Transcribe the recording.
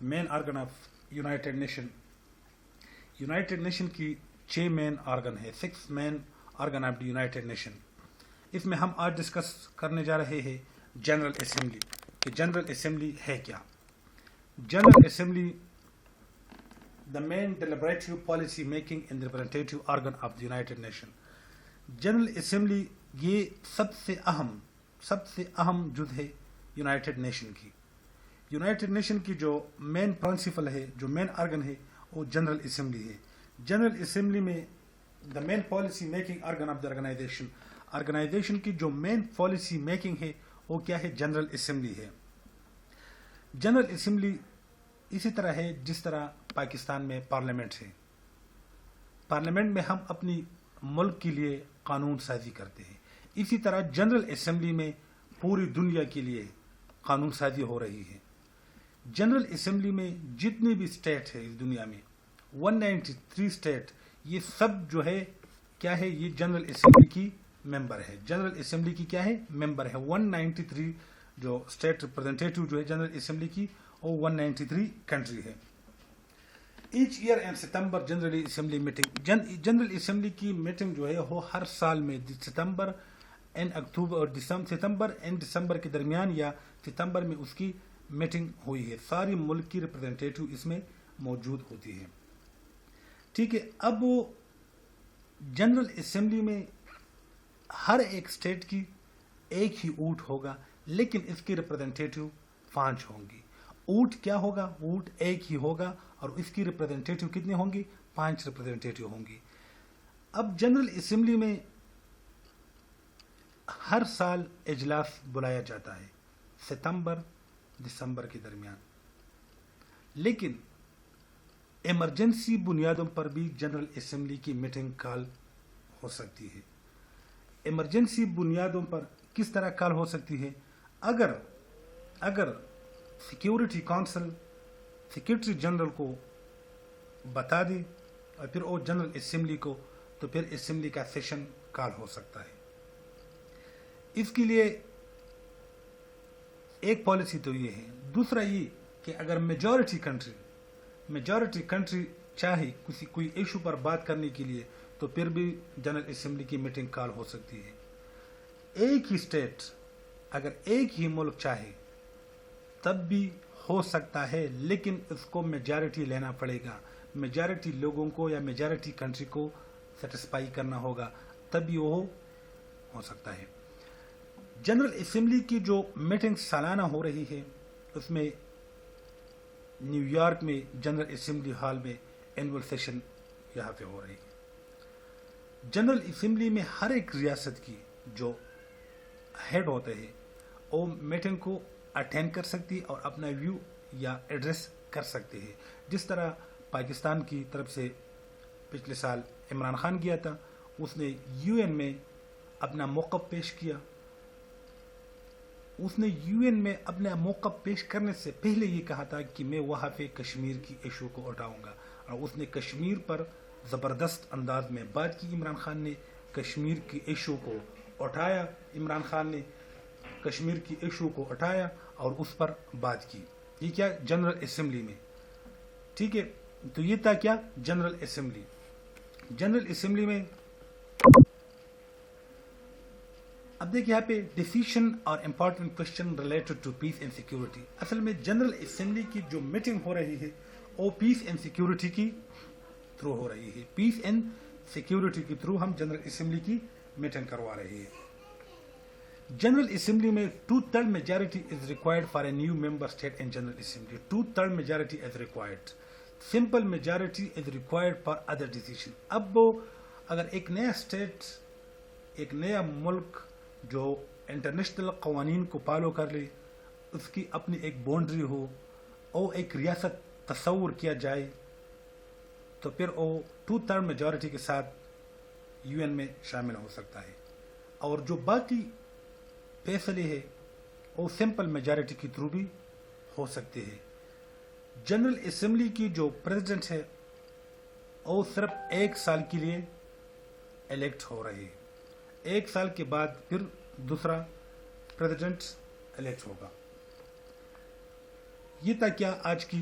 Main organ of United Nation. United Nation کی 6 main organ ہے, 6 main organ of the United Nation. اس میں ہم آج ڈسکس کرنے جا رہے ہیں جنرل اسمبلی, کہ جنرل اسمبلی ہے کیا. General Assembly the main deliberative policy making and representative organ of the United Nations. General assembly یہ سب سے اہم جز ہے یونائٹڈ نیشن کی. یونائٹڈ نیشن کی جو مین پرنسپل ہے, جو مین آرگن ہے, وہ جنرل اسمبلی ہے. جنرل اسمبلی میں the main policy making organ of the organization کی جو مین پالیسی میکنگ ہے وہ کیا ہے, جنرل اسمبلی ہے. جنرل اسمبلی اسی طرح ہے جس طرح پاکستان میں پارلیمنٹ ہے. پارلیمنٹ میں ہم اپنی ملک کے لیے قانون سازی کرتے ہیں, اسی طرح جنرل اسمبلی میں پوری دنیا کے لیے قانون سازی ہو رہی ہے. جنرل اسمبلی میں جتنی بھی اسٹیٹ ہے اس دنیا میں 193 اسٹیٹ, یہ سب جو ہے کیا ہے, یہ جنرل اسمبلی کی ممبر ہے. جنرل اسمبلی کی کیا ہے, ممبر ہے. 193 جو اسٹیٹ ریپرزینٹیٹیو جو ہے جنرل اسمبلی کی, وہ 193 کنٹری ہے. ایچ ایئر اینڈ ستمبر general assembly meeting, general assembly کی میٹنگ جو ہے وہ ہر سال میں ستمبر اینڈ دسمبر کے درمیان یا ستمبر میں اس کی میٹنگ ہوئی ہے. ساری ملک کی ریپرزینٹیٹیو اس میں موجود ہوتی ہے. ٹھیک ہے. اب وہ جنرل اسمبلی میں ہر ایک اسٹیٹ کی ایک ہی اونٹ ہوگا, لیکن اس کی ریپرزینٹیٹیو 5 ہوں گی. اونٹ کیا ہوگا, اونٹ ایک ہی ہوگا اور اس کی ریپرزینٹیٹیو کتنے ہوں گی, 5 ریپرزینٹیٹیو ہوں گی. اب جنرل اسمبلی میں ہر سال اجلاس بلایا جاتا ہے ستمبر دسمبر کے درمیان, لیکن ایمرجنسی بنیادوں پر بھی جنرل اسمبلی کی میٹنگ کال ہو سکتی ہے. ایمرجنسی بنیادوں پر کس طرح کال ہو سکتی ہے, اگر سیکیورٹی کونسل سیکرٹری جنرل کو بتا دے اور پھر وہ جنرل اسمبلی کو, تو پھر اسمبلی کا سیشن کال ہو سکتا ہے. اس کے لیے ایک پالیسی تو یہ ہے. دوسرا یہ کہ اگر میجورٹی کنٹری چاہے کوئی ایشو پر بات کرنے کے لیے, تو پھر بھی جنرل اسمبلی کی میٹنگ کال ہو سکتی ہے. ایک ہی اسٹیٹ, اگر ایک ہی ملک چاہے تب بھی ہو سکتا ہے, لیکن اس کو میجارٹی لینا پڑے گا. میجارٹی لوگوں کو یا میجارٹی کنٹری کو سیٹسفائی کرنا ہوگا, تب وہ ہو سکتا ہے. جنرل اسمبلی کی جو میٹنگ سالانہ ہو رہی ہے, اس میں نیو یارک میں جنرل اسمبلی ہال میں اینول سیشن یہاں پہ ہو رہی ہے. جنرل اسمبلی میں ہر ایک ریاست کی جو ہیڈ ہوتے ہیں وہ میٹنگ کو اٹینڈ کر سکتی اور اپنا ویو یا ایڈریس کر سکتے ہیں. جس طرح پاکستان کی طرف سے پچھلے سال عمران خان گیا تھا, اس نے یو این میں اپنا موقف پیش کیا. اس نے یو این میں اپنا موقف پیش کرنے سے پہلے یہ کہا تھا کہ میں وہاں پہ کشمیر کی ایشو کو اٹھاؤں گا, اور اس نے کشمیر پر زبردست انداز میں بات کی. عمران خان نے کشمیر کی ایشو کو اٹھایا, کشمیر کی ایشو کو اٹھایا اور اس پر بات کی. یہ کیا, جنرل اسمبلی میں. ٹھیک ہے. تو یہ تھا کیا, جنرل اسمبلی. جنرل اسمبلی میں اب دیکھیں یہاں پہ ڈیسیشن اور important question related to peace and security. اصل میں جنرل اسمبلی کی جو میٹنگ ہو رہی ہے وہ پیس اینڈ سیکورٹی کی تھرو ہو رہی ہے. پیس اینڈ سیکورٹی کے تھرو ہم جنرل اسمبلی کی میٹنگ کروا رہے ہیں. جنرل اسمبلی میں 2/3 majority is required for a new member state in general assembly. 2/3 majority is required. Simple majority is required for other decision. اب اگر ایک نیا اسٹیٹ, ایک نیا ملک جو انٹرنیشنل قوانین کو فالو کر لے, اس کی اپنی ایک باؤنڈری ہو, اور ایک ریاست تصور کیا جائے, تو پھر وہ 2/3 majority کے ساتھ یو این میں شامل ہو سکتا ہے. اور جو باقی فیصلے ہے وہ سمپل میجارٹی کے تھرو بھی ہو سکتے ہیں. جنرل اسمبلی کی جو پریزیڈنٹ ہے وہ صرف 1 سال کے لیے الیکٹ ہو رہی ہے. 1 سال کے بعد پھر دوسرا پریزیڈنٹ الیکٹ ہوگا. یہ تھا کیا آج کی